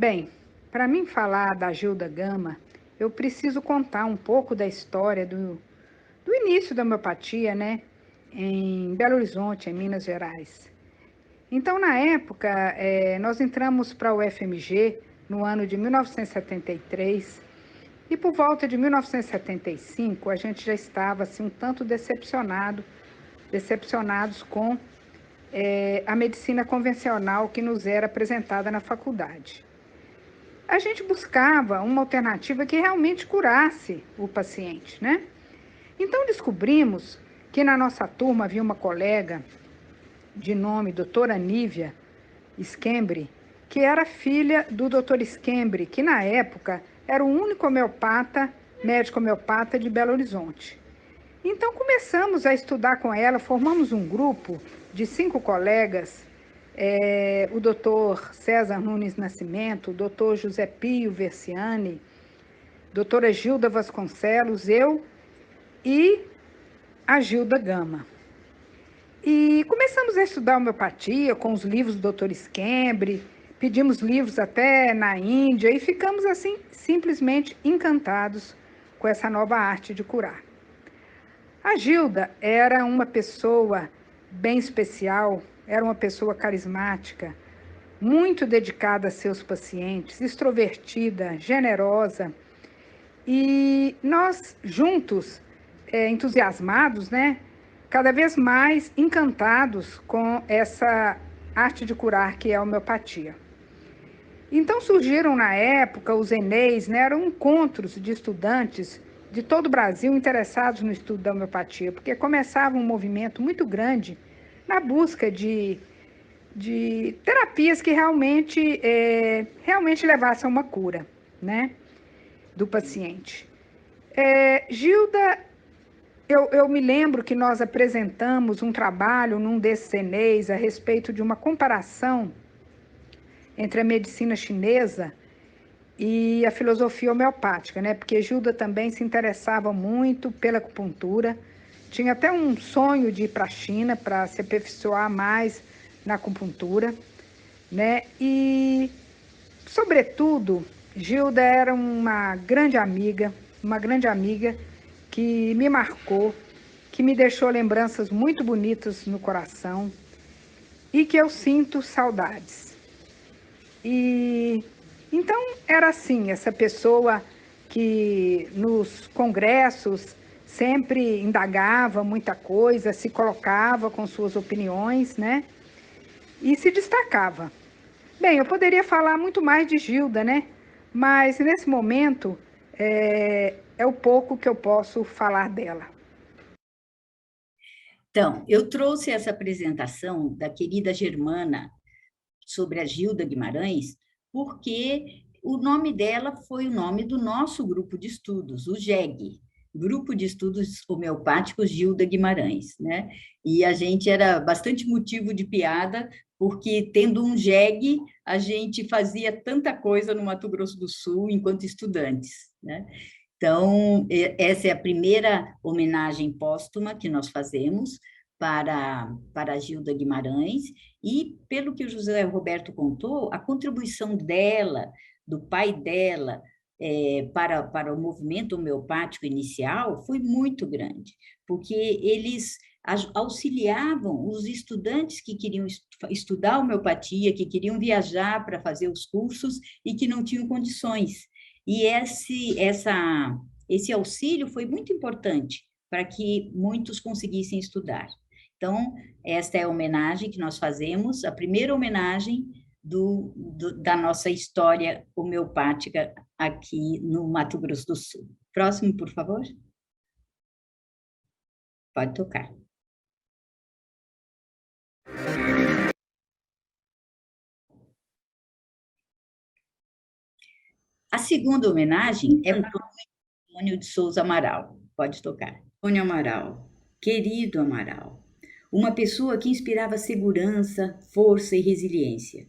Bem, para mim falar da Gilda Gama, eu preciso contar um pouco da história do início da homeopatia, né? Em Belo Horizonte, em Minas Gerais. Então, na época, nós entramos para o FMG no ano de 1973 e por volta de 1975 a gente já estava assim, um tanto decepcionados com a medicina convencional que nos era apresentada na faculdade. A gente buscava uma alternativa que realmente curasse o paciente, né? Então descobrimos que na nossa turma havia uma colega de nome doutora Nívia Skembri, que era filha do doutor Skembri, que na época era o único médico homeopata de Belo Horizonte. Então começamos a estudar com ela, formamos um grupo de 5 colegas, o doutor César Nunes Nascimento, o doutor José Pio Versiani, doutora Gilda Vasconcelos, eu e a Gilda Gama. E começamos a estudar homeopatia com os livros do doutor Skembri, pedimos livros até na Índia e ficamos assim simplesmente encantados com essa nova arte de curar. A Gilda era uma pessoa bem especial, era uma pessoa carismática, muito dedicada a seus pacientes, extrovertida, generosa. E nós juntos, entusiasmados, né? Cada vez mais encantados com essa arte de curar que é a homeopatia. Então surgiram na época os ENEIs, né? Eram encontros de estudantes de todo o Brasil interessados no estudo da homeopatia, porque começava um movimento muito grande na busca de terapias que realmente levassem a uma cura, né, do paciente. Gilda, eu me lembro que nós apresentamos um trabalho num desses ENEIs a respeito de uma comparação entre a medicina chinesa e a filosofia homeopática, né? Porque Gilda também se interessava muito pela acupuntura, tinha até um sonho de ir para a China para se aperfeiçoar mais na acupuntura, né? E, sobretudo, Gilda era uma grande amiga que me marcou, que me deixou lembranças muito bonitas no coração e que eu sinto saudades. E então era assim, essa pessoa que nos congressos sempre indagava muita coisa, se colocava com suas opiniões, né? E se destacava. Bem, eu poderia falar muito mais de Gilda, né? Mas nesse momento é o pouco que eu posso falar dela. Então, eu trouxe essa apresentação da querida Germana sobre a Gilda Guimarães, porque o nome dela foi o nome do nosso grupo de estudos, o GEG, Grupo de Estudos Homeopáticos Gilda Guimarães, né? E a gente era bastante motivo de piada, porque tendo um GEG, a gente fazia tanta coisa no Mato Grosso do Sul enquanto estudantes, né? Então, essa é a primeira homenagem póstuma que nós fazemos para a Gilda Guimarães, e, pelo que o José Roberto contou, a contribuição dela, do pai dela, para o movimento homeopático inicial foi muito grande, porque eles auxiliavam os estudantes que queriam estudar homeopatia, que queriam viajar para fazer os cursos e que não tinham condições. E esse auxílio foi muito importante para que muitos conseguissem estudar. Então, esta é a homenagem que nós fazemos, a primeira homenagem da nossa história homeopática aqui no Mato Grosso do Sul. Próximo, por favor. Pode tocar. A segunda homenagem é para o Antônio de Souza Amaral. Pode tocar. Antônio Amaral, querido Amaral, uma pessoa que inspirava segurança, força e resiliência.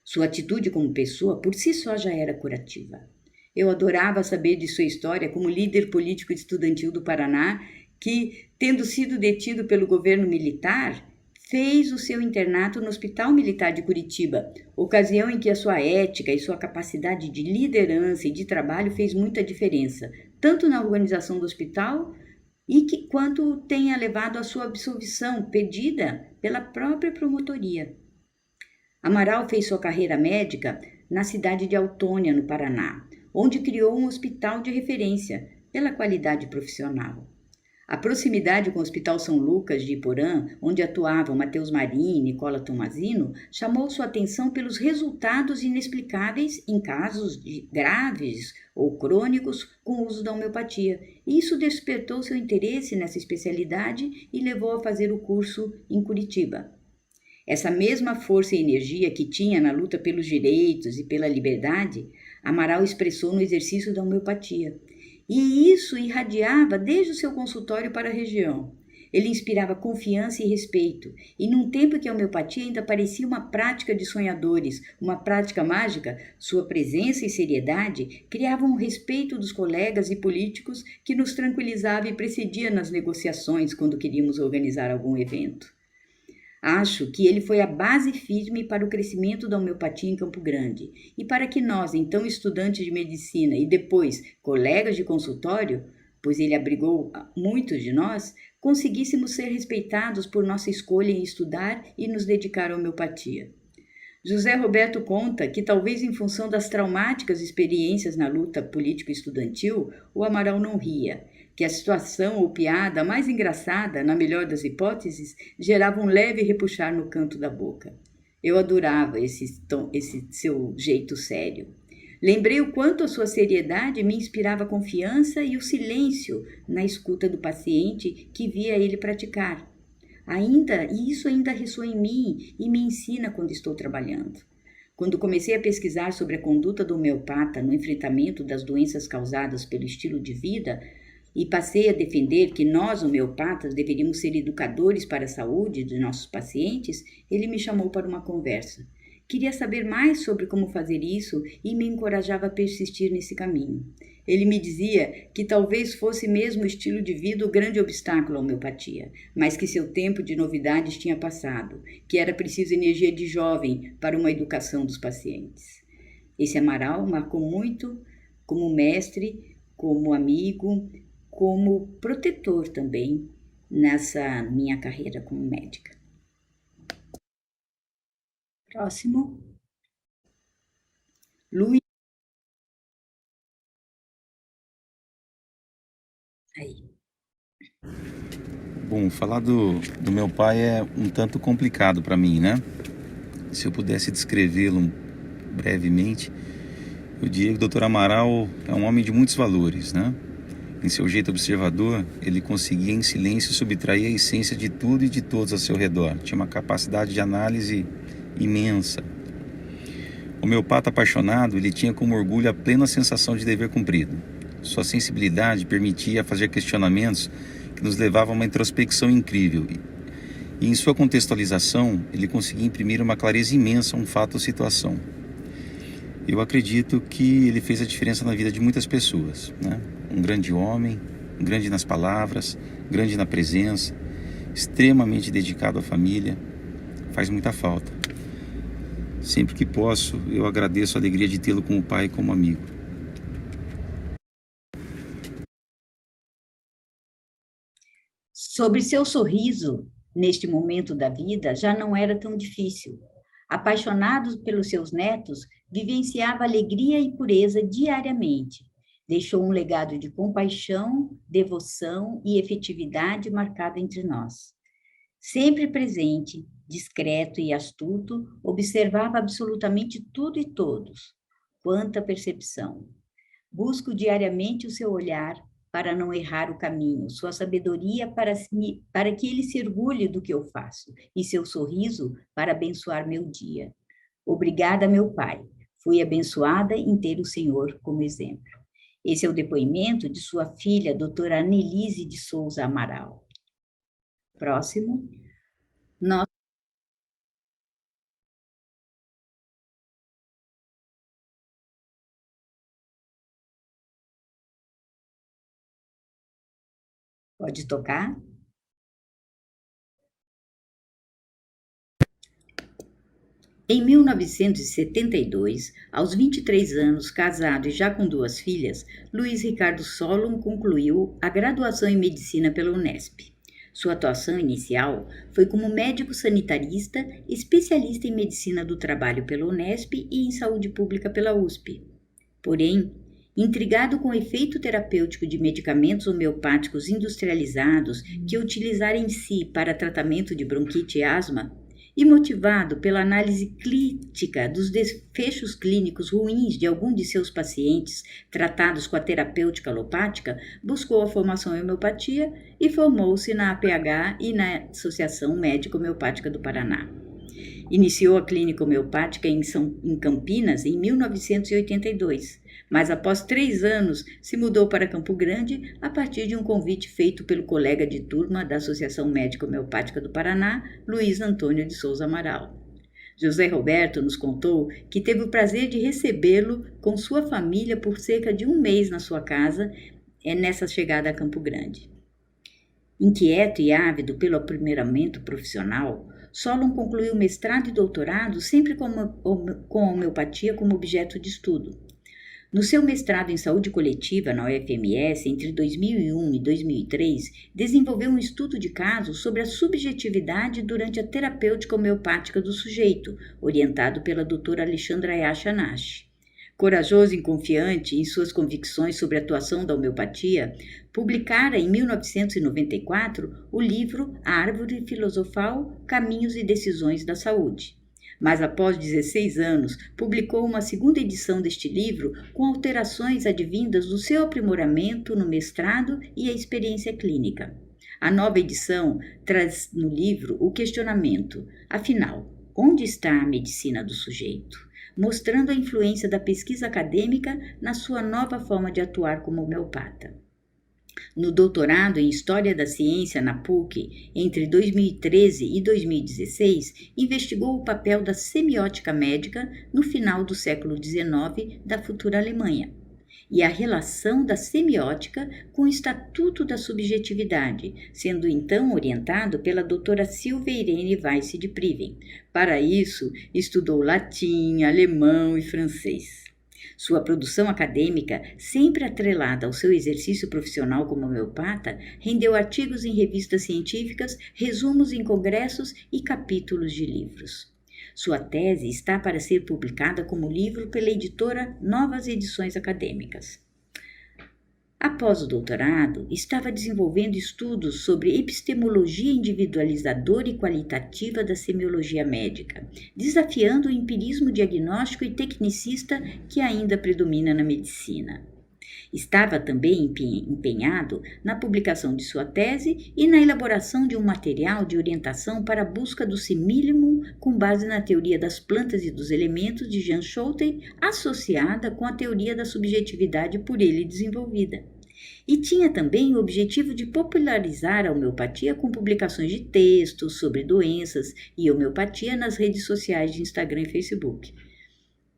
Sua atitude como pessoa por si só já era curativa. Eu adorava saber de sua história como líder político estudantil do Paraná, que, tendo sido detido pelo governo militar, fez o seu internato no Hospital Militar de Curitiba, ocasião em que a sua ética e sua capacidade de liderança e de trabalho fez muita diferença, tanto na organização do hospital quanto tenha levado à sua absolvição pedida pela própria promotoria. Amaral fez sua carreira médica na cidade de Autônia, no Paraná, onde criou um hospital de referência pela qualidade profissional. A proximidade com o Hospital São Lucas de Iporã, onde atuavam Matheus Marim e Nicola Tomazino, chamou sua atenção pelos resultados inexplicáveis em casos graves ou crônicos com o uso da homeopatia. Isso despertou seu interesse nessa especialidade e levou a fazer o curso em Curitiba. Essa mesma força e energia que tinha na luta pelos direitos e pela liberdade, Amaral expressou no exercício da homeopatia. E isso irradiava desde o seu consultório para a região. Ele inspirava confiança e respeito, e num tempo que a homeopatia ainda parecia uma prática de sonhadores, uma prática mágica, sua presença e seriedade criavam um respeito dos colegas e políticos que nos tranquilizava e precedia nas negociações quando queríamos organizar algum evento. Acho que ele foi a base firme para o crescimento da homeopatia em Campo Grande e para que nós, então estudantes de medicina e depois colegas de consultório, pois ele abrigou muitos de nós, conseguíssemos ser respeitados por nossa escolha em estudar e nos dedicar à homeopatia. José Roberto conta que, talvez em função das traumáticas experiências na luta político-estudantil, o Amaral não ria, que a situação ou piada mais engraçada, na melhor das hipóteses, gerava um leve repuxar no canto da boca. Eu adorava esse seu jeito sério. Lembrei o quanto a sua seriedade me inspirava confiança e o silêncio na escuta do paciente que via ele praticar. E isso ainda ressoa em mim e me ensina quando estou trabalhando. Quando comecei a pesquisar sobre a conduta do homeopata no enfrentamento das doenças causadas pelo estilo de vida, e passei a defender que nós, homeopatas, deveríamos ser educadores para a saúde de nossos pacientes, ele me chamou para uma conversa. Queria saber mais sobre como fazer isso e me encorajava a persistir nesse caminho. Ele me dizia que talvez fosse mesmo o estilo de vida o grande obstáculo à homeopatia, mas que seu tempo de novidades tinha passado, que era preciso energia de jovem para uma educação dos pacientes. Esse Amaral marcou muito como mestre, como amigo, como protetor também nessa minha carreira como médica. Próximo. Luiz. Aí. Bom, falar do meu pai é um tanto complicado para mim, né? Se eu pudesse descrevê-lo brevemente, eu diria que o Dr. Amaral é um homem de muitos valores, né? Em seu jeito observador, ele conseguia em silêncio subtrair a essência de tudo e de todos ao seu redor. Tinha uma capacidade de análise imensa. Homeopata apaixonado, ele tinha como orgulho a plena sensação de dever cumprido. Sua sensibilidade permitia fazer questionamentos que nos levavam a uma introspecção incrível. E em sua contextualização, ele conseguia imprimir uma clareza imensa a um fato ou situação. Eu acredito que ele fez a diferença na vida de muitas pessoas, né? Um grande homem, um grande nas palavras, grande na presença, extremamente dedicado à família, faz muita falta. Sempre que posso, eu agradeço a alegria de tê-lo como pai e como amigo. Sobre seu sorriso, neste momento da vida, já não era tão difícil. Apaixonado pelos seus netos, vivenciava alegria e pureza diariamente. Deixou um legado de compaixão, devoção e efetividade marcado entre nós. Sempre presente, discreto e astuto, observava absolutamente tudo e todos. Quanta percepção! Busco diariamente o seu olhar para não errar o caminho, sua sabedoria para que ele se orgulhe do que eu faço, e seu sorriso para abençoar meu dia. Obrigada, meu pai. Fui abençoada em ter o Senhor como exemplo. Esse é o depoimento de sua filha, doutora Anelise de Souza Amaral. Próximo. Nós... Pode tocar? Em 1972, aos 23 anos, casado e já com 2 filhas, Luiz Ricardo Solon concluiu a graduação em medicina pela Unesp. Sua atuação inicial foi como médico sanitarista, especialista em medicina do trabalho pela Unesp e em saúde pública pela USP. Porém, intrigado com o efeito terapêutico de medicamentos homeopáticos industrializados que utilizara em si para tratamento de bronquite e asma, e motivado pela análise crítica dos desfechos clínicos ruins de algum de seus pacientes tratados com a terapêutica alopática, buscou a formação em homeopatia e formou-se na APH e na Associação Médica Homeopática do Paraná. Iniciou a clínica homeopática em Campinas em 1982, mas após 3 anos se mudou para Campo Grande a partir de um convite feito pelo colega de turma da Associação Médica Homeopática do Paraná, Luiz Antônio de Souza Amaral. José Roberto nos contou que teve o prazer de recebê-lo com sua família por cerca de 1 mês na sua casa, nessa chegada a Campo Grande. Inquieto e ávido pelo aprimoramento profissional, Solon concluiu mestrado e doutorado sempre com a homeopatia como objeto de estudo. No seu mestrado em saúde coletiva na UFMS, entre 2001 e 2003, desenvolveu um estudo de caso sobre a subjetividade durante a terapêutica homeopática do sujeito, orientado pela doutora Alexandra Yasha Nash. Corajoso e confiante em suas convicções sobre a atuação da homeopatia, publicara em 1994 o livro A Árvore Filosofal, Caminhos e Decisões da Saúde. Mas após 16 anos, publicou uma segunda edição deste livro com alterações advindas do seu aprimoramento no mestrado e a experiência clínica. A nova edição traz no livro o questionamento: afinal, onde está a medicina do sujeito? Mostrando a influência da pesquisa acadêmica na sua nova forma de atuar como homeopata. No doutorado em História da Ciência na PUC, entre 2013 e 2016, investigou o papel da semiótica médica no final do século XIX da futura Alemanha e a relação da semiótica com o Estatuto da Subjetividade, sendo então orientado pela doutora Silvia Irene Weiss de Priven. Para isso, estudou latim, alemão e francês. Sua produção acadêmica, sempre atrelada ao seu exercício profissional como homeopata, rendeu artigos em revistas científicas, resumos em congressos e capítulos de livros. Sua tese está para ser publicada como livro pela editora Novas Edições Acadêmicas. Após o doutorado, estava desenvolvendo estudos sobre epistemologia individualizadora e qualitativa da semiologia médica, desafiando o empirismo diagnóstico e tecnicista que ainda predomina na medicina. Estava também empenhado na publicação de sua tese e na elaboração de um material de orientação para a busca do simílimum com base na teoria das plantas e dos elementos de Jean Schouten, associada com a teoria da subjetividade por ele desenvolvida. E tinha também o objetivo de popularizar a homeopatia com publicações de textos sobre doenças e homeopatia nas redes sociais de Instagram e Facebook.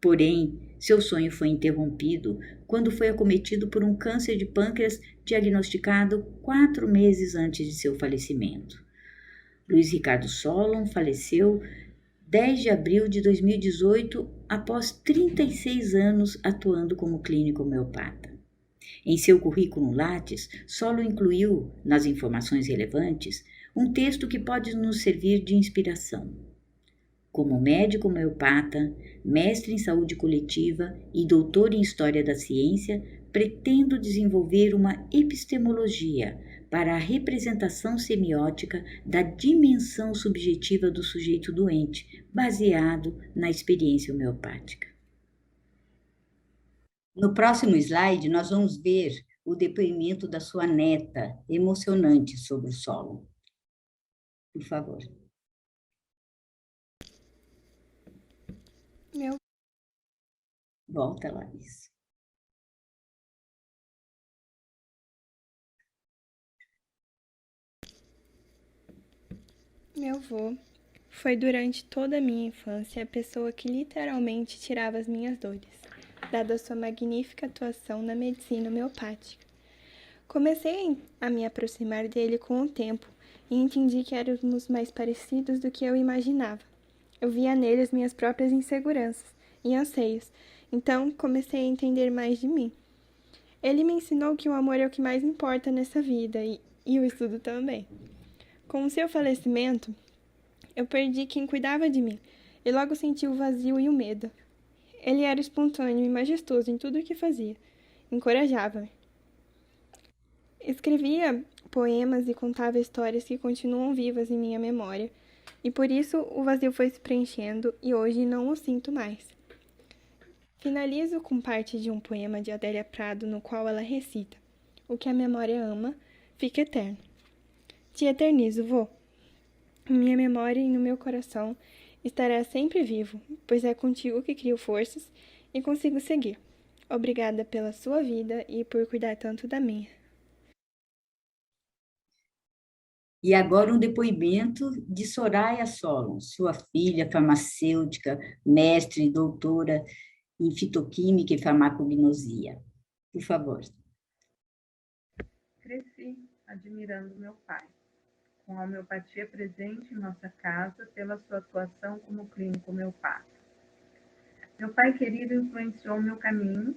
Porém, seu sonho foi interrompido quando foi acometido por um câncer de pâncreas diagnosticado 4 meses antes de seu falecimento. Luiz Ricardo Solon faleceu 10 de abril de 2018, após 36 anos atuando como clínico homeopata. Em seu currículo Lattes, Solon incluiu, nas informações relevantes, um texto que pode nos servir de inspiração. Como médico homeopata, mestre em saúde coletiva e doutor em história da ciência, pretendo desenvolver uma epistemologia para a representação semiótica da dimensão subjetiva do sujeito doente, baseado na experiência homeopática. No próximo slide, nós vamos ver o depoimento da sua neta, emocionante, sobre o Solon. Por favor. Volta lá, isso. Meu avô foi durante toda a minha infância a pessoa que literalmente tirava as minhas dores, dada a sua magnífica atuação na medicina homeopática. Comecei a me aproximar dele com o tempo e entendi que éramos mais parecidos do que eu imaginava. Eu via neles minhas próprias inseguranças e anseios, então comecei a entender mais de mim. Ele me ensinou que o amor é o que mais importa nessa vida e o estudo também. Com o seu falecimento, eu perdi quem cuidava de mim e logo senti o vazio e o medo. Ele era espontâneo e majestoso em tudo o que fazia. Encorajava-me. Escrevia poemas e contava histórias que continuam vivas em minha memória, e por isso o vazio foi se preenchendo e hoje não o sinto mais. Finalizo com parte de um poema de Adélia Prado no qual ela recita: "O que a memória ama, fica eterno. Te eternizo, vô. Em minha memória e no meu coração estará sempre vivo, pois é contigo que crio forças e consigo seguir. Obrigada pela sua vida e por cuidar tanto da minha." E agora um depoimento de Soraya Solon, sua filha farmacêutica, mestre e doutora em fitoquímica e farmacognosia. Por favor. Cresci admirando meu pai, com a homeopatia presente em nossa casa pela sua atuação como clínico homeopata. Meu pai querido influenciou meu caminho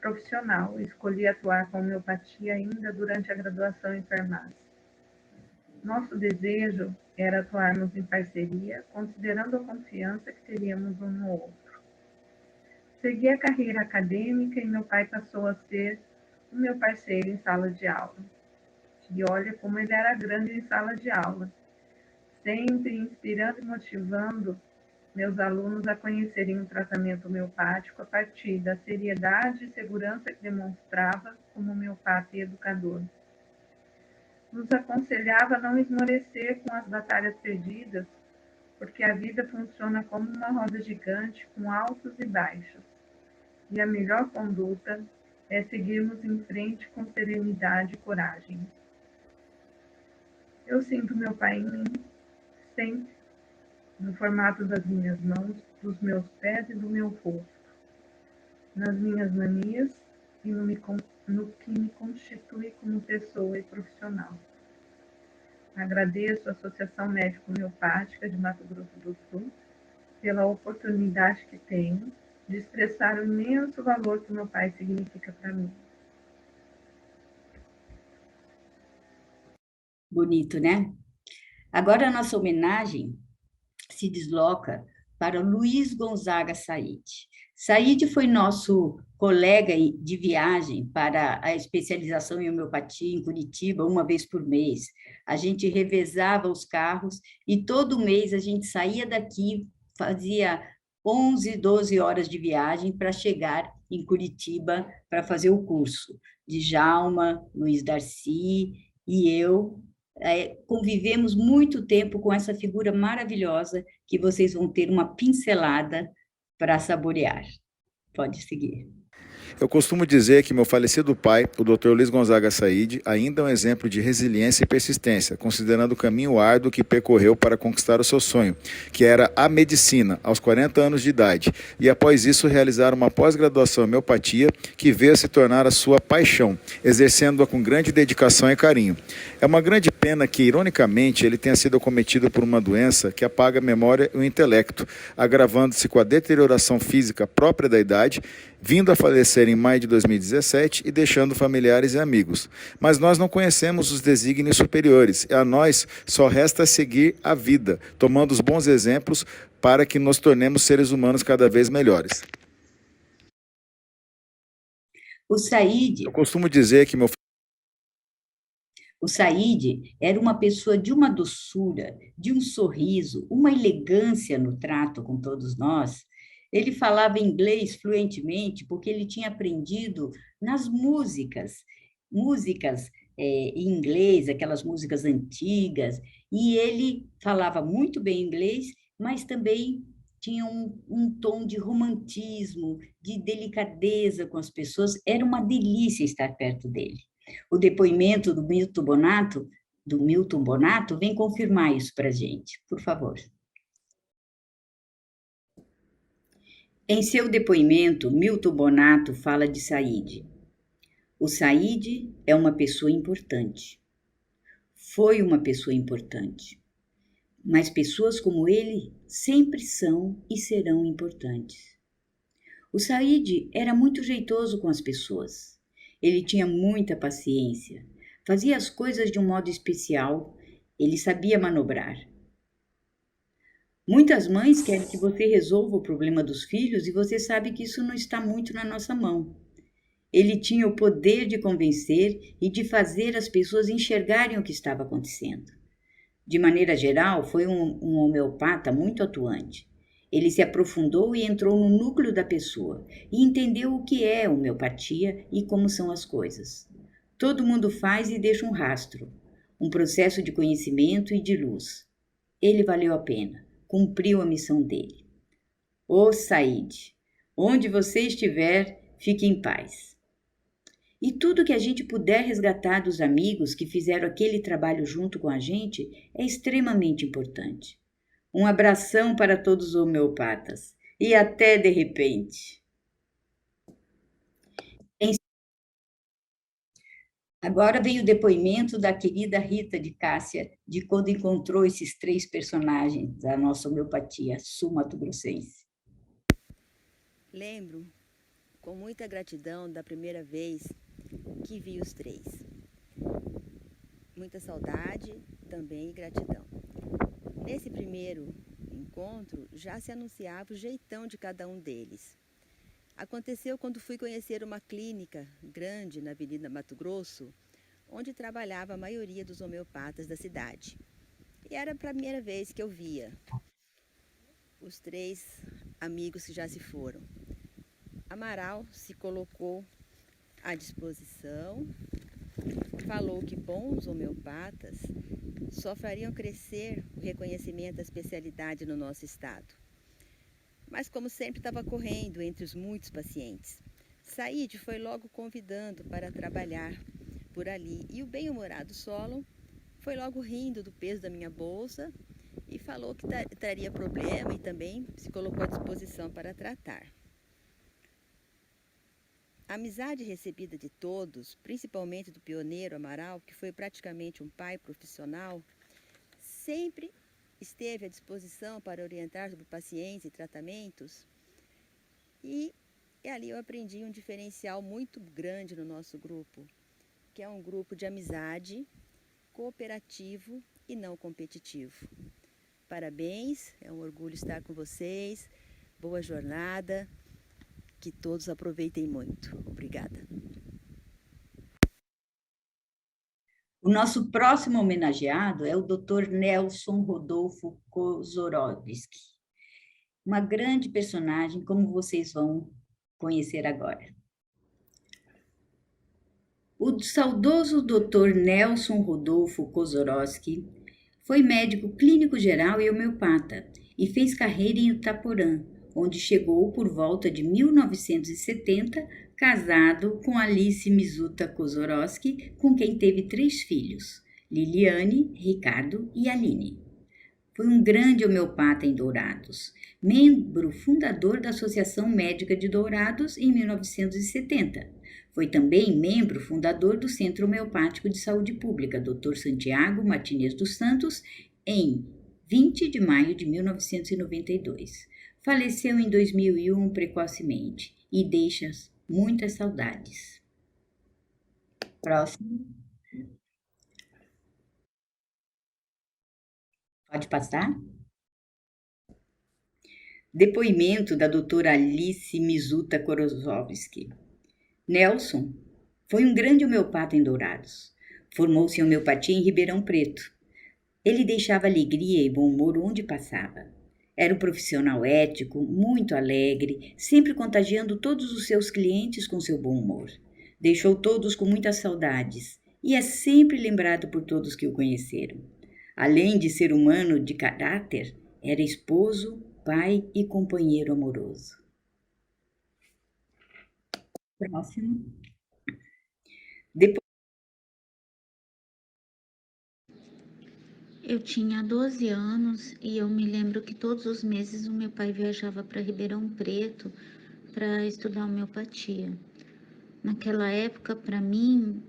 profissional e escolhi atuar com homeopatia ainda durante a graduação em farmácia. Nosso desejo era atuarmos em parceria, considerando a confiança que teríamos um no outro. Segui a carreira acadêmica e meu pai passou a ser o meu parceiro em sala de aula. E olha como ele era grande em sala de aula, sempre inspirando e motivando meus alunos a conhecerem o tratamento homeopático a partir da seriedade e segurança que demonstrava como homeopata e educador. Nos aconselhava a não esmorecer com as batalhas perdidas, porque a vida funciona como uma roda gigante com altos e baixos, e a melhor conduta é seguirmos em frente com serenidade e coragem. Eu sinto meu pai em mim, sempre, no formato das minhas mãos, dos meus pés e do meu rosto, nas minhas manias e no que me constitui como pessoa e profissional. Agradeço à Associação Médico-Homeopática de Mato Grosso do Sul pela oportunidade que tenho de expressar o imenso valor que meu pai significa para mim. Bonito, né? Agora a nossa homenagem se desloca para Luiz Gonzaga Said. Said foi nosso colega de viagem para a especialização em homeopatia em Curitiba, uma vez por mês. A gente revezava os carros e todo mês a gente saía daqui, fazia 11, 12 horas de viagem para chegar em Curitiba para fazer o curso. Djalma, Luiz Darcy e eu convivemos muito tempo com essa figura maravilhosa que vocês vão ter uma pincelada para saborear. Pode seguir. Eu costumo dizer que meu falecido pai, o Dr. Luiz Gonzaga Said, ainda é um exemplo de resiliência e persistência, considerando o caminho árduo que percorreu para conquistar o seu sonho, que era a medicina, aos 40 anos de idade, e após isso realizar uma pós-graduação em homeopatia, que veio a se tornar a sua paixão, exercendo-a com grande dedicação e carinho. É uma grande pena que, ironicamente, ele tenha sido acometido por uma doença que apaga a memória e o intelecto, agravando-se com a deterioração física própria da idade, vindo a falecer em maio de 2017 e deixando familiares e amigos. Mas nós não conhecemos os desígnios superiores, e a nós só resta seguir a vida, tomando os bons exemplos para que nos tornemos seres humanos cada vez melhores. O Said... Eu costumo dizer que O Said era uma pessoa de uma doçura, de um sorriso, uma elegância no trato com todos nós. Ele falava inglês fluentemente porque ele tinha aprendido nas músicas em inglês, aquelas músicas antigas, e ele falava muito bem inglês, mas também tinha um tom de romantismo, de delicadeza com as pessoas. Era uma delícia estar perto dele. O depoimento do Milton Bonato vem confirmar isso para a gente, por favor. Em seu depoimento, Milton Bonato fala de Said. O Said é uma pessoa importante. Foi uma pessoa importante. mas pessoas como ele sempre são e serão importantes. O Said era muito jeitoso com as pessoas. Ele tinha muita paciência, fazia as coisas de um modo especial, ele sabia manobrar. Muitas mães querem que você resolva o problema dos filhos e você sabe que isso não está muito na nossa mão. Ele tinha o poder de convencer e de fazer as pessoas enxergarem o que estava acontecendo. De maneira geral, foi um homeopata muito atuante. Ele se aprofundou e entrou no núcleo da pessoa e entendeu o que é homeopatia e como são as coisas. Todo mundo faz e deixa um rastro, um processo de conhecimento e de luz. Ele valeu a pena, cumpriu a missão dele. Ô Said, onde você estiver, fique em paz. E tudo que a gente puder resgatar dos amigos que fizeram aquele trabalho junto com a gente é extremamente importante. Um abração para todos os homeopatas e até de repente. Agora vem o depoimento da querida Rita de Cássia, de quando encontrou esses 3 personagens da nossa homeopatia sul-mato-grossense. Lembro com muita gratidão da primeira vez que vi os 3. Muita saudade também e gratidão. Nesse primeiro encontro já se anunciava o jeitão de cada um deles. Aconteceu quando fui conhecer uma clínica grande na Avenida Mato Grosso, onde trabalhava a maioria dos homeopatas da cidade. E era a primeira vez que eu via os 3 amigos que já se foram. Amaral se colocou à disposição, falou que bons homeopatas só fariam crescer o reconhecimento da especialidade no nosso estado. Mas como sempre estava correndo entre os muitos pacientes, Said foi logo convidando para trabalhar por ali e o bem-humorado Solon foi logo rindo do peso da minha bolsa e falou que traria problema e também se colocou à disposição para tratar. A amizade recebida de todos, principalmente do pioneiro Amaral, que foi praticamente um pai profissional, sempre esteve à disposição para orientar sobre pacientes e tratamentos. E ali eu aprendi um diferencial muito grande no nosso grupo, que é um grupo de amizade, cooperativo e não competitivo. Parabéns, é um orgulho estar com vocês, boa jornada. Que todos aproveitem muito. Obrigada. O nosso próximo homenageado é o Dr. Nelson Rodolfo Kozorovski. Uma grande personagem, como vocês vão conhecer agora. O saudoso Dr. Nelson Rodolfo Kozorovski foi médico clínico geral e homeopata e fez carreira em Itaporã, onde chegou por volta de 1970, casado com Alice Mizuta Kozorovski, com quem teve 3 filhos, Liliane, Ricardo e Aline. Foi um grande homeopata em Dourados, membro fundador da Associação Médica de Dourados em 1970. Foi também membro fundador do Centro Homeopático de Saúde Pública, Dr. Santiago Martínez dos Santos, em 20 de maio de 1992. Faleceu em 2001 precocemente e deixa muitas saudades. Próximo. Pode passar? Depoimento da doutora Alice Mizuta Kozorovski. Nelson foi um grande homeopata em Dourados. Formou-se em homeopatia em Ribeirão Preto. Ele deixava alegria e bom humor onde passava. Era um profissional ético, muito alegre, sempre contagiando todos os seus clientes com seu bom humor. Deixou todos com muitas saudades e é sempre lembrado por todos que o conheceram. Além de ser humano de caráter, era esposo, pai e companheiro amoroso. Próximo. Eu tinha 12 anos e eu me lembro que todos os meses o meu pai viajava para Ribeirão Preto para estudar homeopatia. Naquela época, para mim,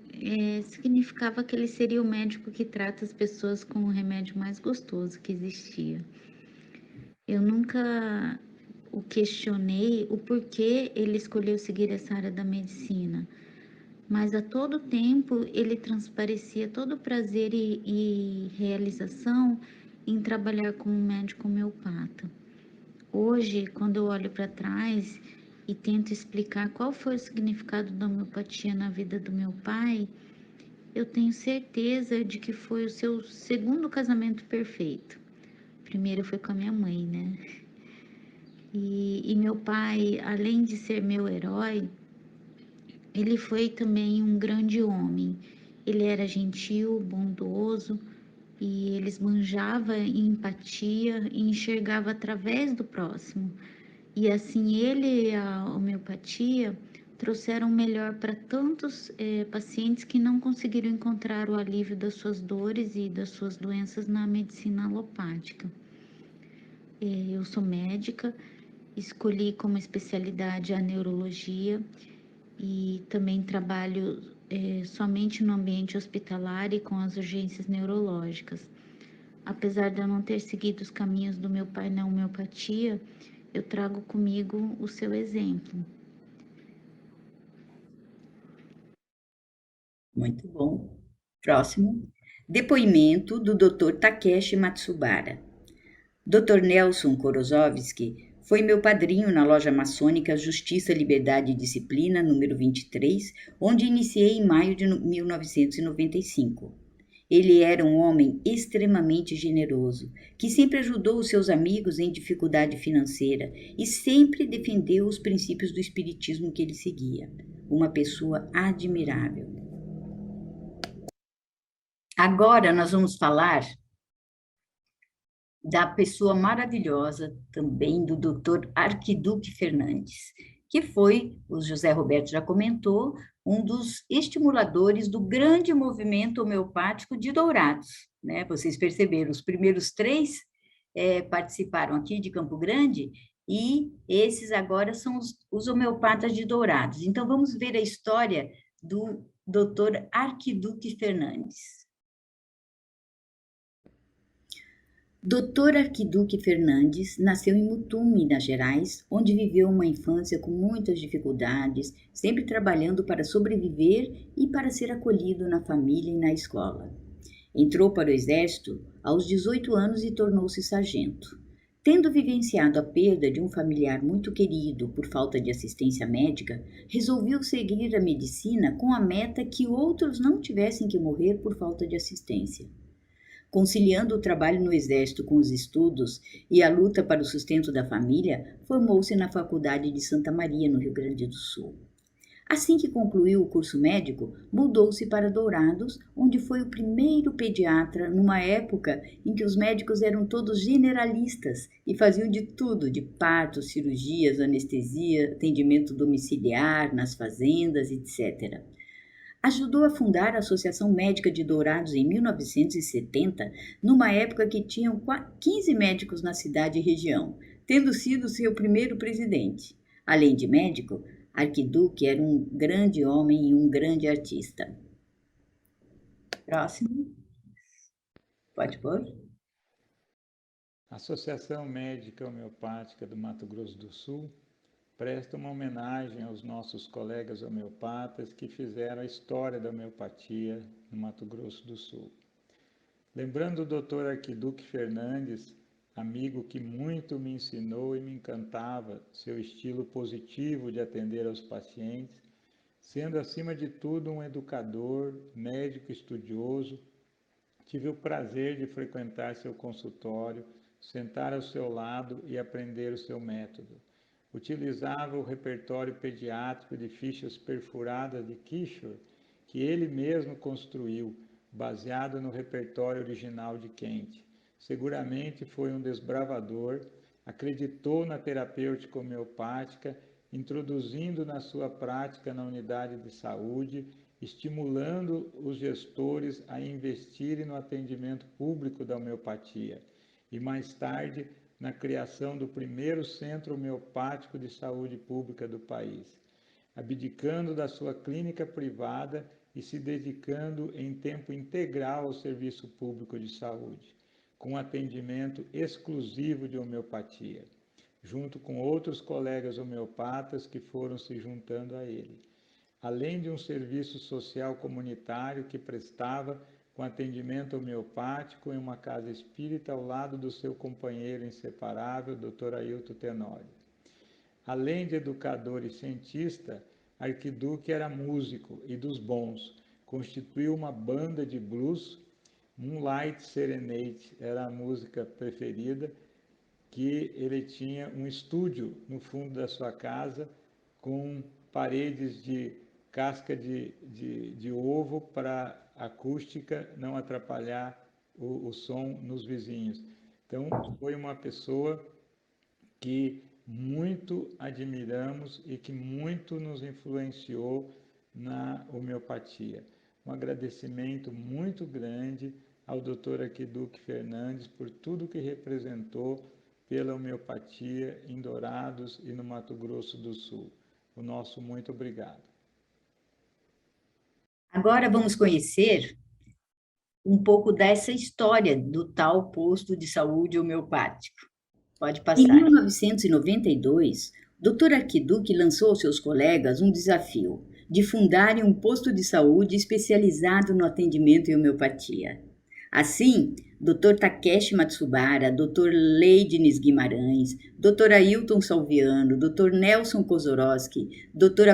significava que ele seria o médico que trata as pessoas com o remédio mais gostoso que existia. Eu nunca o questionei o porquê ele escolheu seguir essa área da medicina, mas a todo tempo ele transparecia todo o prazer e realização em trabalhar como médico homeopata. Hoje, quando eu olho para trás e tento explicar qual foi o significado da homeopatia na vida do meu pai, eu tenho certeza de que foi o seu segundo casamento perfeito. Primeiro foi com a minha mãe, né? E meu pai, além de ser meu herói, ele foi também um grande homem. Ele era gentil, bondoso e ele esbanjava em empatia e enxergava através do próximo. E assim ele e a homeopatia trouxeram melhor para tantos pacientes que não conseguiram encontrar o alívio das suas dores e das suas doenças na medicina alopática. Eu sou médica, escolhi como especialidade a neurologia e também trabalho somente no ambiente hospitalar e com as urgências neurológicas. Apesar de eu não ter seguido os caminhos do meu pai na homeopatia, eu trago comigo o seu exemplo. Muito bom. Próximo. Depoimento do Dr. Takeshi Matsubara. Dr. Nelson Korosowski foi meu padrinho na loja maçônica Justiça, Liberdade e Disciplina, número 23, onde iniciei em maio de 1995. Ele era um homem extremamente generoso, que sempre ajudou os seus amigos em dificuldade financeira e sempre defendeu os princípios do espiritismo que ele seguia. Uma pessoa admirável. Agora nós vamos falar da pessoa maravilhosa também do Dr. Arquiduque Fernandes, que foi, o José Roberto já comentou, um dos estimuladores do grande movimento homeopático de Dourados, né? Vocês perceberam, os primeiros 3 participaram aqui de Campo Grande e esses agora são os homeopatas de Dourados. Então, vamos ver a história do Dr. Arquiduque Fernandes. Dr. Arquiduque Fernandes nasceu em Mutum, Minas Gerais, onde viveu uma infância com muitas dificuldades, sempre trabalhando para sobreviver e para ser acolhido na família e na escola. Entrou para o Exército aos 18 anos e tornou-se sargento. Tendo vivenciado a perda de um familiar muito querido por falta de assistência médica, resolveu seguir a medicina com a meta que outros não tivessem que morrer por falta de assistência. Conciliando o trabalho no Exército com os estudos e a luta para o sustento da família, formou-se na Faculdade de Santa Maria, no Rio Grande do Sul. Assim que concluiu o curso médico, mudou-se para Dourados, onde foi o primeiro pediatra numa época em que os médicos eram todos generalistas e faziam de tudo, de partos, cirurgias, anestesia, atendimento domiciliar, nas fazendas, etc. Ajudou a fundar a Associação Médica de Dourados em 1970, numa época que tinham 15 médicos na cidade e região, tendo sido seu primeiro presidente. Além de médico, Arquiduque era um grande homem e um grande artista. Próximo. Pode pôr. A Associação Médica Homeopática do Mato Grosso do Sul presta uma homenagem aos nossos colegas homeopatas que fizeram a história da homeopatia no Mato Grosso do Sul. Lembrando o Dr. Arquiduque Fernandes, amigo que muito me ensinou e me encantava seu estilo positivo de atender aos pacientes, sendo acima de tudo um educador, médico estudioso, tive o prazer de frequentar seu consultório, sentar ao seu lado e aprender o seu método. Utilizava o repertório pediátrico de fichas perfuradas de Kishore, que ele mesmo construiu, baseado no repertório original de Kent. Seguramente foi um desbravador, acreditou na terapêutica homeopática, introduzindo na sua prática na unidade de saúde, estimulando os gestores a investirem no atendimento público da homeopatia e, mais tarde, na criação do primeiro centro homeopático de saúde pública do país, abdicando da sua clínica privada e se dedicando em tempo integral ao serviço público de saúde, com atendimento exclusivo de homeopatia, junto com outros colegas homeopatas que foram se juntando a ele, além de um serviço social comunitário que prestava com atendimento homeopático em uma casa espírita ao lado do seu companheiro inseparável, Dr. Ailton Tenório. Além de educador e cientista, Arquiduque era músico e dos bons. Constituiu uma banda de blues, Moonlight Serenade era a música preferida, que ele tinha um estúdio no fundo da sua casa com paredes de casca de ovo para a acústica não atrapalhar o som nos vizinhos. Então, foi uma pessoa que muito admiramos e que muito nos influenciou na homeopatia. Um agradecimento muito grande ao Dr. Arquiduque Fernandes por tudo que representou pela homeopatia em Dourados e no Mato Grosso do Sul. O nosso muito obrigado. Agora vamos conhecer um pouco dessa história do tal posto de saúde homeopático. Pode passar. Em 1992, Dr. Arquiduque lançou aos seus colegas um desafio de fundarem um posto de saúde especializado no atendimento em homeopatia. Assim, Dr. Takeshi Matsubara, Dr. Leidnes Guimarães, Dr. Ailton Salviano, Dr. Nelson Kozorowski, Dr.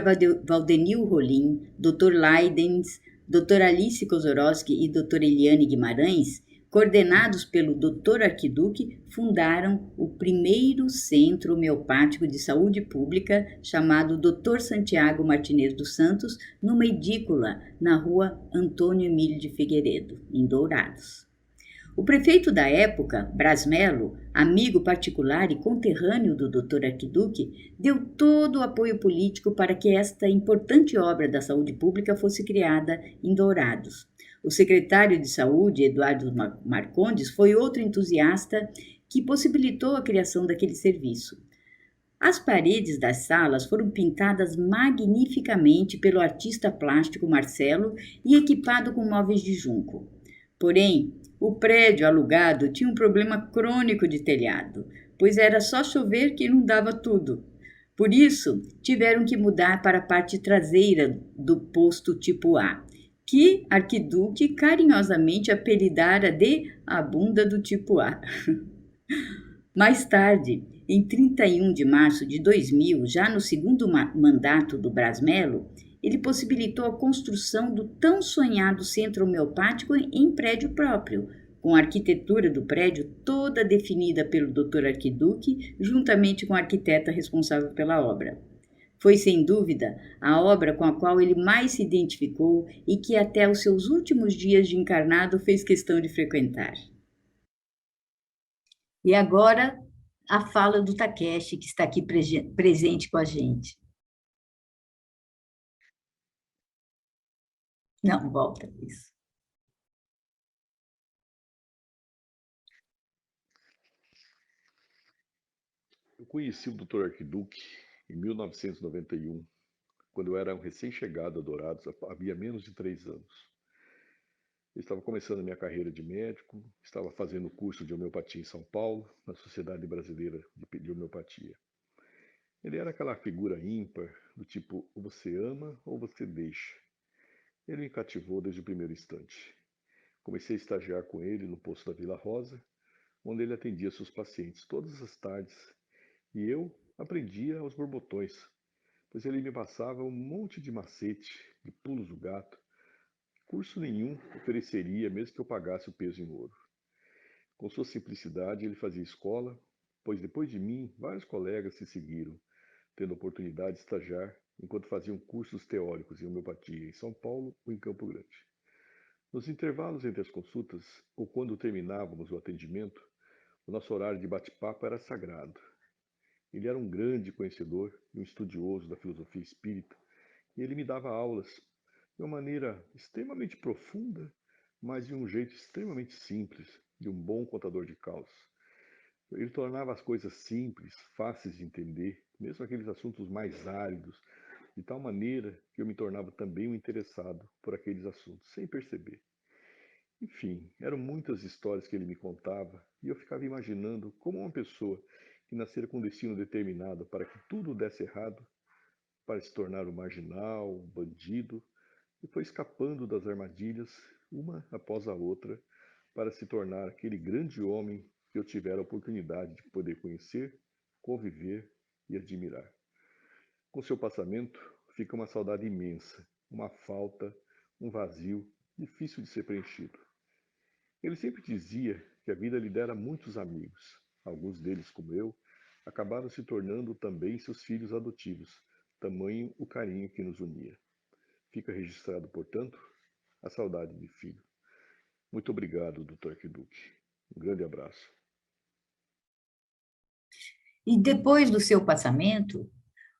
Valdenil Rolim, Dr. Leidens, Dr. Alice Kozorowski e Dr. Eliane Guimarães, coordenados pelo Dr. Arquiduque, fundaram o primeiro centro homeopático de saúde pública chamado Dr. Santiago Martinez dos Santos, numa edícula na rua Antônio Emílio de Figueiredo, em Dourados. O prefeito da época, Braz Melo, amigo particular e conterrâneo do Dr. Arquiduque, deu todo o apoio político para que esta importante obra da saúde pública fosse criada em Dourados. O secretário de Saúde, Eduardo Marcondes, foi outro entusiasta que possibilitou a criação daquele serviço. As paredes das salas foram pintadas magnificamente pelo artista plástico Marcelo e equipado com móveis de junco. Porém, o prédio alugado tinha um problema crônico de telhado, pois era só chover que inundava tudo. Por isso, tiveram que mudar para a parte traseira do posto tipo A, que Arquiduque carinhosamente apelidara de a bunda do tipo A. Mais tarde, em 31 de março de 2000, já no segundo mandato do Braz Melo, ele possibilitou a construção do tão sonhado centro homeopático em prédio próprio, com a arquitetura do prédio toda definida pelo Dr. Arquiduque, juntamente com a arquiteta responsável pela obra. Foi, sem dúvida, a obra com a qual ele mais se identificou e que até os seus últimos dias de encarnado fez questão de frequentar. E agora, a fala do Takeshi, que está aqui presente com a gente. Não, volta, isso. Eu conheci o Dr. Arquiduque em 1991, quando eu era um recém-chegado a Dourados, havia menos de 3 anos. Eu estava começando a minha carreira de médico, estava fazendo curso de homeopatia em São Paulo, na Sociedade Brasileira de Homeopatia. Ele era aquela figura ímpar, do tipo, ou você ama ou você deixa. Ele me cativou desde o primeiro instante. Comecei a estagiar com ele no posto da Vila Rosa, onde ele atendia seus pacientes todas as tardes, e eu aprendia aos borbotões, pois ele me passava um monte de macete, de pulos do gato. Curso nenhum ofereceria, mesmo que eu pagasse o peso em ouro. Com sua simplicidade, ele fazia escola, pois depois de mim, vários colegas se seguiram, tendo a oportunidade de estagiar enquanto faziam cursos teóricos em homeopatia em São Paulo ou em Campo Grande. Nos intervalos entre as consultas, ou quando terminávamos o atendimento, o nosso horário de bate-papo era sagrado. Ele era um grande conhecedor e um estudioso da filosofia espírita, e ele me dava aulas de uma maneira extremamente profunda, mas de um jeito extremamente simples, de um bom contador de causas. Ele tornava as coisas simples, fáceis de entender, mesmo aqueles assuntos mais áridos, de tal maneira que eu me tornava também um interessado por aqueles assuntos, sem perceber. Enfim, eram muitas histórias que ele me contava e eu ficava imaginando como uma pessoa que nascera com um destino determinado para que tudo desse errado, para se tornar um marginal, um bandido, e foi escapando das armadilhas, uma após a outra, para se tornar aquele grande homem que eu tivera a oportunidade de poder conhecer, conviver e admirar. Com seu passamento, fica uma saudade imensa, uma falta, um vazio, difícil de ser preenchido. Ele sempre dizia que a vida lhe dera muitos amigos. Alguns deles, como eu, acabaram se tornando também seus filhos adotivos, tamanho o carinho que nos unia. Fica registrado, portanto, a saudade de filho. Muito obrigado, Dr. Arquiduque. Um grande abraço. E depois do seu passamento,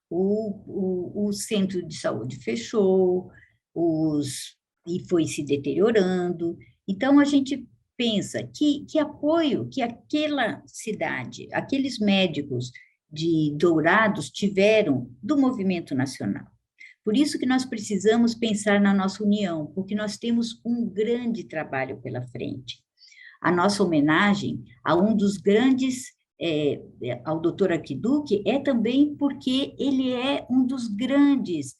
o centro de saúde fechou, e foi se deteriorando. Então, a gente pensa que apoio que aquela cidade, aqueles médicos de Dourados tiveram do movimento nacional. Por isso que nós precisamos pensar na nossa união, porque nós temos um grande trabalho pela frente. A nossa homenagem a um dos grandes, ao Dr. Arquiduque, é também porque ele é um dos grandes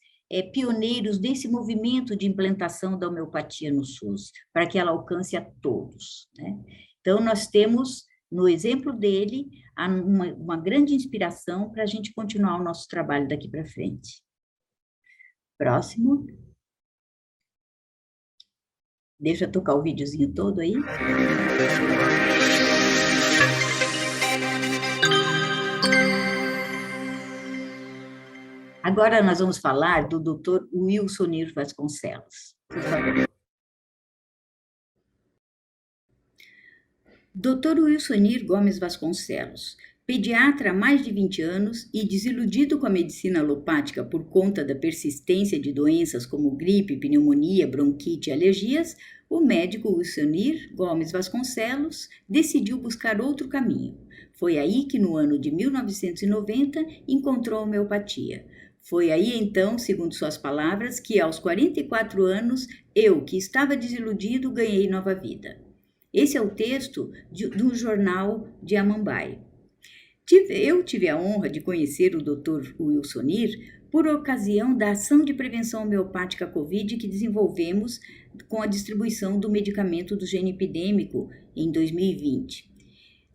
pioneiros desse movimento de implantação da homeopatia no SUS, para que ela alcance a todos, né? Então, nós temos, no exemplo dele, uma grande inspiração para a gente continuar o nosso trabalho daqui para frente. Próximo. Deixa eu tocar o videozinho todo aí. Agora nós vamos falar do Dr. Wilsonir Vasconcelos. Por favor. Dr. Wilsonir Gomes Vasconcelos, pediatra há mais de 20 anos e desiludido com a medicina alopática por conta da persistência de doenças como gripe, pneumonia, bronquite e alergias, o médico Wilsonir Gomes Vasconcelos decidiu buscar outro caminho. Foi aí que, no ano de 1990, encontrou a homeopatia. Foi aí, então, segundo suas palavras, que aos 44 anos, eu, que estava desiludido, ganhei nova vida. Esse é o texto do jornal de Amambai. Eu tive a honra de conhecer o Dr. Wilsonir por ocasião da ação de prevenção homeopática Covid que desenvolvemos com a distribuição do medicamento do gene epidêmico em 2020.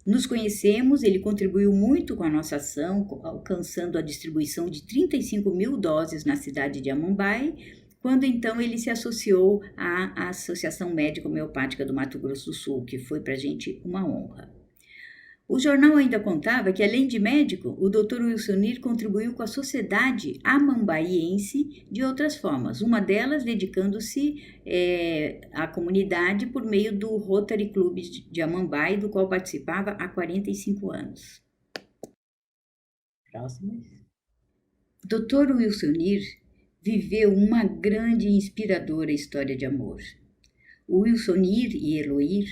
Nos conhecemos, ele contribuiu muito com a nossa ação, alcançando a distribuição de 35 mil doses na cidade de Amambai, quando então ele se associou à Associação Médica Homeopática do Mato Grosso do Sul, que foi para a gente uma honra. O jornal ainda contava que, além de médico, o Dr. Wilsonir contribuiu com a sociedade amambaiense de outras formas, uma delas dedicando-se à comunidade por meio do Rotary Club de Amambai, do qual participava há 45 anos. Próximo. Dr. Wilsonir viveu uma grande e inspiradora história de amor. O Wilsonir e Eloir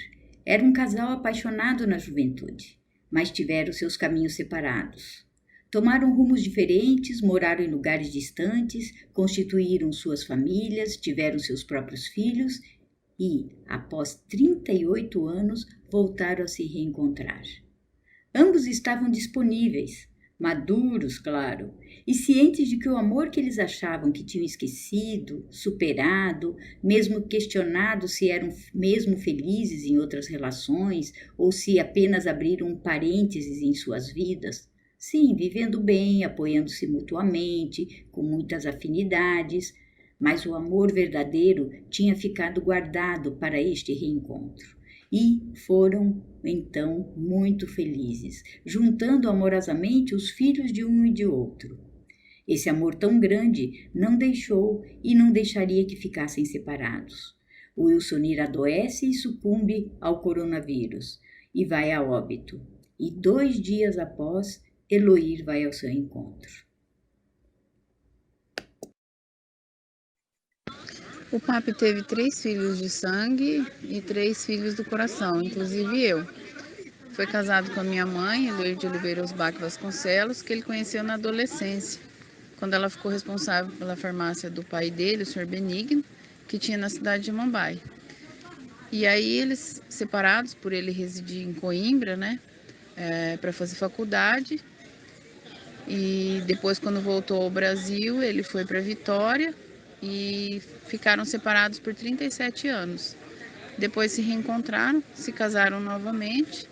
eram um casal apaixonado na juventude, mas tiveram seus caminhos separados. Tomaram rumos diferentes, moraram em lugares distantes, constituíram suas famílias, tiveram seus próprios filhos e, após 38 anos, voltaram a se reencontrar. Ambos estavam disponíveis, maduros, claro, e cientes de que o amor que eles achavam que tinham esquecido, superado, mesmo questionado se eram mesmo felizes em outras relações ou se apenas abriram parênteses em suas vidas, sim, vivendo bem, apoiando-se mutuamente, com muitas afinidades, mas o amor verdadeiro tinha ficado guardado para este reencontro. E foram, então, muito felizes, juntando amorosamente os filhos de um e de outro. Esse amor tão grande não deixou e não deixaria que ficassem separados. O Wilsonir adoece e sucumbe ao coronavírus e vai a óbito. E 2 dias após, Eloir vai ao seu encontro. O Papi teve 3 filhos de sangue e 3 filhos do coração, inclusive eu. Foi casado com a minha mãe, Eloir de Oliveira Osbac Vasconcelos, que ele conheceu na adolescência. quando ela ficou responsável pela farmácia do pai dele, o senhor Benigno, que tinha na cidade de Mambaio. E aí eles, separados por ele residir em Coimbra, né, para fazer faculdade, e depois, quando voltou ao Brasil, ele foi para Vitória e ficaram separados por 37 anos. Depois se reencontraram, se casaram novamente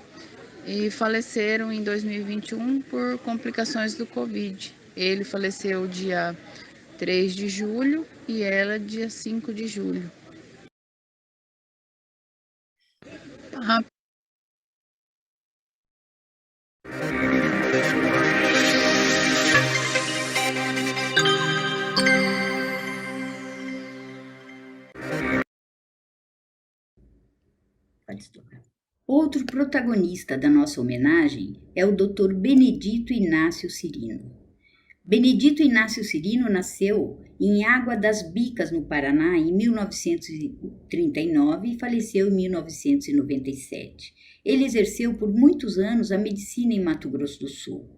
e faleceram em 2021 por complicações do Covid. Ele faleceu dia 3 de julho e ela dia 5 de julho. Outro protagonista da nossa homenagem é o Dr. Benedito Inácio Cirino. Benedito Inácio Cirino nasceu em Água das Bicas, no Paraná, em 1939 e faleceu em 1997. Ele exerceu por muitos anos a medicina em Mato Grosso do Sul.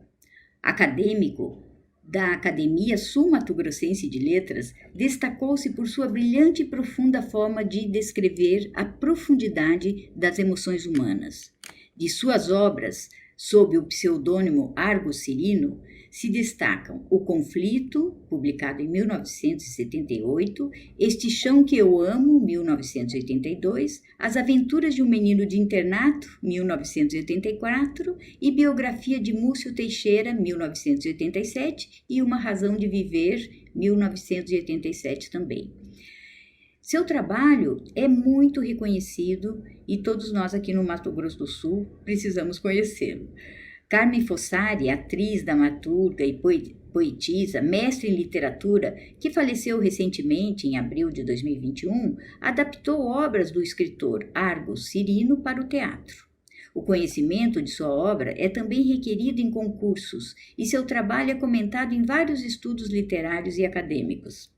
Acadêmico da Academia Sul-Mato-Grossense de Letras, destacou-se por sua brilhante e profunda forma de descrever a profundidade das emoções humanas. De suas obras, sob o pseudônimo Argo Cirino, se destacam O Conflito, publicado em 1978, Este Chão que Eu Amo, 1982, As Aventuras de um Menino de Internato, 1984, e Biografia de Múcio Teixeira, 1987, e Uma Razão de Viver, 1987 também. Seu trabalho é muito reconhecido e todos nós aqui no Mato Grosso do Sul precisamos conhecê-lo. Carmen Fossari, atriz, dramaturga e poetisa, mestre em literatura, que faleceu recentemente, em abril de 2021, adaptou obras do escritor Argo Cirino para o teatro. O conhecimento de sua obra é também requerido em concursos e seu trabalho é comentado em vários estudos literários e acadêmicos.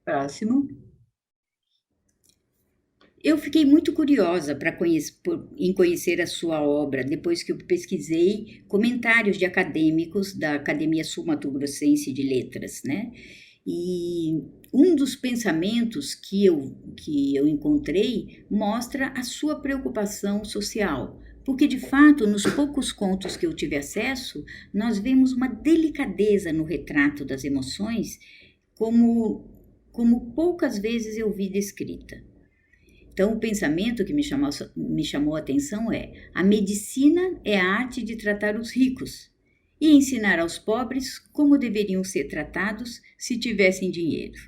Próximo. Eu fiquei muito curiosa em conhecer a sua obra, depois que eu pesquisei comentários de acadêmicos da Academia Sul-Mato-Grossense de Letras, né? E um dos pensamentos que eu encontrei mostra a sua preocupação social, porque, de fato, nos poucos contos que eu tive acesso, nós vemos uma delicadeza no retrato das emoções, como poucas vezes eu vi descrita. Então, o pensamento que me chamou a atenção é: a medicina é a arte de tratar os ricos e ensinar aos pobres como deveriam ser tratados se tivessem dinheiro.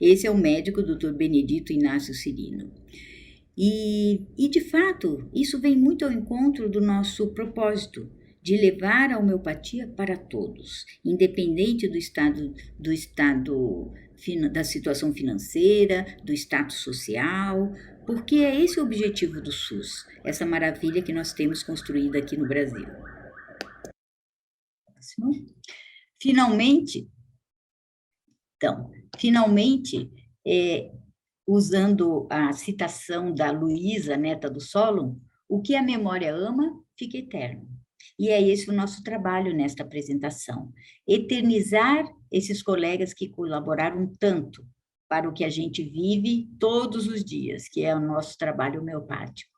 Esse é o médico Dr. Benedito Inácio Cirino. E, de fato, isso vem muito ao encontro do nosso propósito, de levar a homeopatia para todos, independente da situação financeira, do status social, porque é esse o objetivo do SUS, essa maravilha que nós temos construído aqui no Brasil. Finalmente, usando a citação da Luísa, neta do Solon, o que a memória ama, fica eterno. E é esse o nosso trabalho nesta apresentação, eternizar esses colegas que colaboraram tanto para o que a gente vive todos os dias, que é o nosso trabalho homeopático.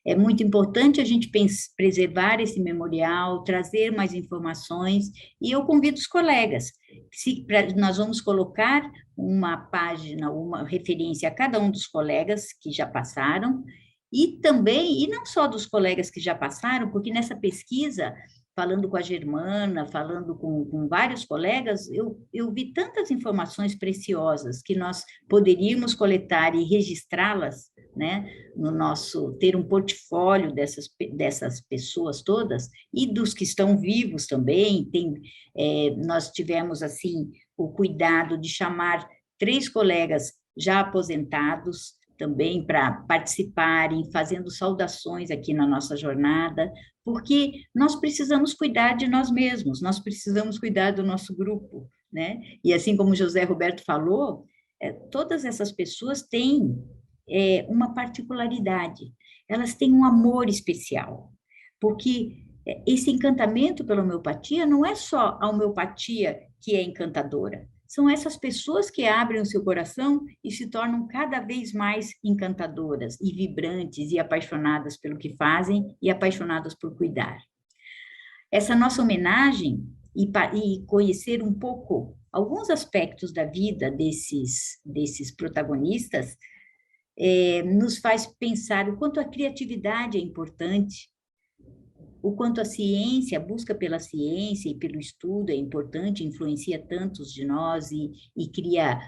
É muito importante a gente preservar esse memorial, trazer mais informações, e eu convido os colegas, nós vamos colocar uma página, uma referência a cada um dos colegas que já passaram, e também, e não só dos colegas que já passaram, porque nessa pesquisa, falando com a Germana, falando com vários colegas, eu vi tantas informações preciosas que nós poderíamos coletar e registrá-las, né, ter um portfólio dessas pessoas todas, e dos que estão vivos também. Nós tivemos, assim, o cuidado de chamar 3 colegas já aposentados, também para participarem, fazendo saudações aqui na nossa jornada, porque nós precisamos cuidar de nós mesmos, nós precisamos cuidar do nosso grupo, né? E assim como o José Roberto falou, todas essas pessoas têm uma particularidade, elas têm um amor especial, porque esse encantamento pela homeopatia não é só a homeopatia que é encantadora, são essas pessoas que abrem o seu coração e se tornam cada vez mais encantadoras e vibrantes e apaixonadas pelo que fazem e apaixonadas por cuidar. Essa nossa homenagem e conhecer um pouco alguns aspectos da vida desses protagonistas nos faz pensar o quanto a criatividade é importante, o quanto a ciência, a busca pela ciência e pelo estudo é importante, influencia tantos de nós e cria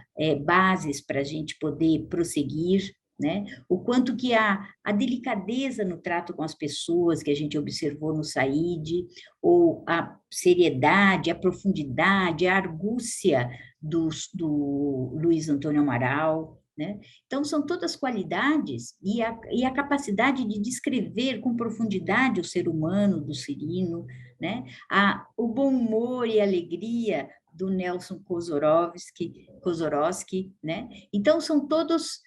bases para a gente poder prosseguir, né? O quanto que a delicadeza no trato com as pessoas que a gente observou no Said, ou a seriedade, a profundidade, a argúcia do Luiz Antônio Amaral, né? Então, são todas qualidades e a capacidade de descrever com profundidade o ser humano do Cirino, né? O bom humor e alegria do Nelson Kozorowski, né? Então, são todos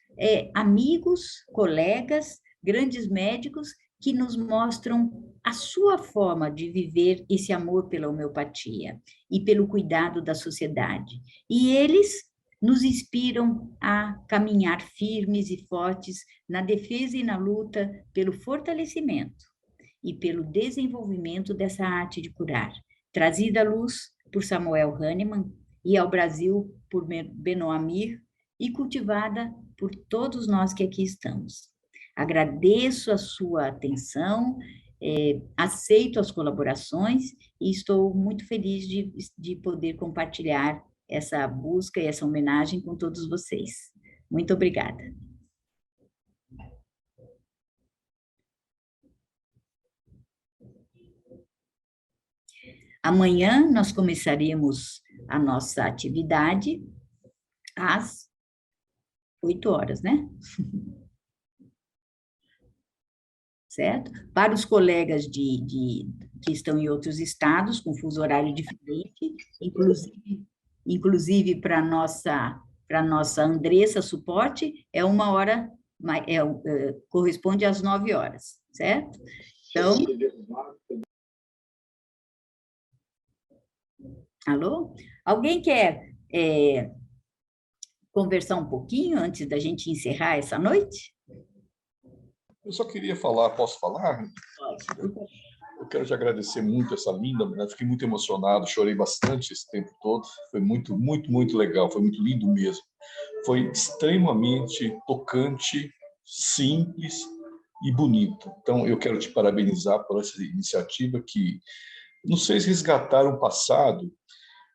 amigos, colegas, grandes médicos que nos mostram a sua forma de viver esse amor pela homeopatia e pelo cuidado da sociedade. E eles nos inspiram a caminhar firmes e fortes na defesa e na luta pelo fortalecimento e pelo desenvolvimento dessa arte de curar, trazida à luz por Samuel Hahnemann e ao Brasil por Benoît Mir e cultivada por todos nós que aqui estamos. Agradeço a sua atenção, aceito as colaborações e estou muito feliz de poder compartilhar essa busca e essa homenagem com todos vocês. Muito obrigada. Amanhã nós começaremos a nossa atividade às 8 horas, né? Certo? Para os colegas que estão em outros estados, com fuso horário diferente, inclusive para a nossa Andressa Suporte, é 1 hora, corresponde às 9 horas, certo? Então... Alô? Alguém quer conversar um pouquinho antes da gente encerrar essa noite? Eu só queria falar, posso falar? Pode. Eu quero te agradecer muito essa linda homenagem, fiquei muito emocionado, chorei bastante esse tempo todo, foi muito, muito, muito legal, foi muito lindo mesmo. Foi extremamente tocante, simples e bonito. Então, eu quero te parabenizar por essa iniciativa que nos fez resgatar o passado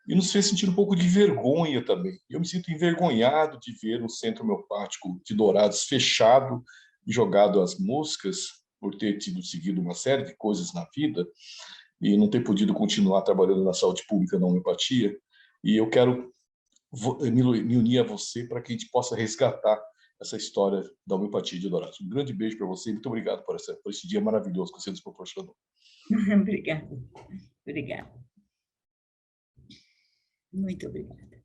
e nos fez sentir um pouco de vergonha também. Eu me sinto envergonhado de ver o Centro Homeopático de Dourados fechado e jogado às moscas, por ter seguido uma série de coisas na vida e não ter podido continuar trabalhando na saúde pública, na homeopatia. E eu quero me unir a você para que a gente possa resgatar essa história da homeopatia de Dourados. Um grande beijo para você e muito obrigado por esse dia maravilhoso que você nos proporcionou. Obrigada. Obrigada. Muito obrigada.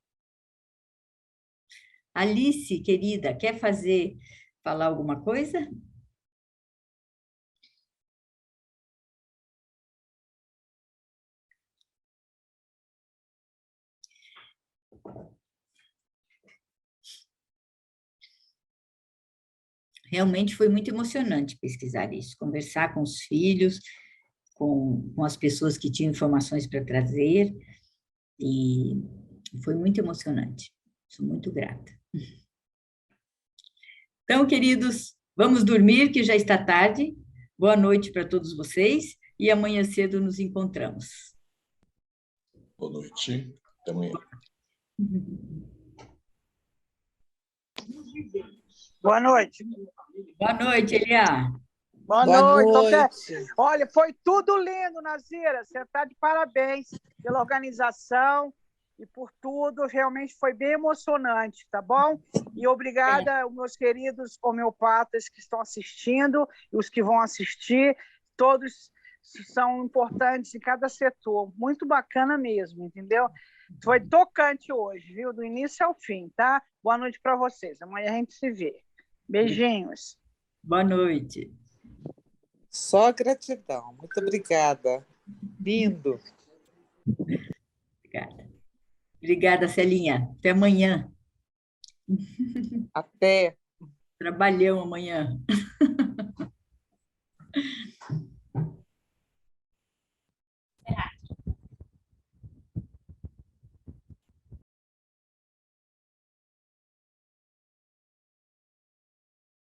Alice, querida, quer falar alguma coisa? Realmente foi muito emocionante pesquisar isso, conversar com os filhos, com as pessoas que tinham informações para trazer, e foi muito emocionante. Sou muito grata. Então, queridos, vamos dormir, que já está tarde. Boa noite para todos vocês, e amanhã cedo nos encontramos. Boa noite. Até amanhã. Boa noite. Boa noite, Elia. Boa noite. Olha, foi tudo lindo, Nazira. Você está de parabéns pela organização e por tudo. Realmente foi bem emocionante, tá bom? E obrigada aos meus queridos homeopatas que estão assistindo e os que vão assistir. Todos são importantes em cada setor. Muito bacana mesmo, entendeu? Foi tocante hoje, viu? Do início ao fim, tá? Boa noite para vocês. Amanhã a gente se vê. Beijinhos. Boa noite. Só gratidão. Muito obrigada. Lindo. Obrigada. Obrigada, Celinha. Até amanhã. Até. Trabalhão amanhã.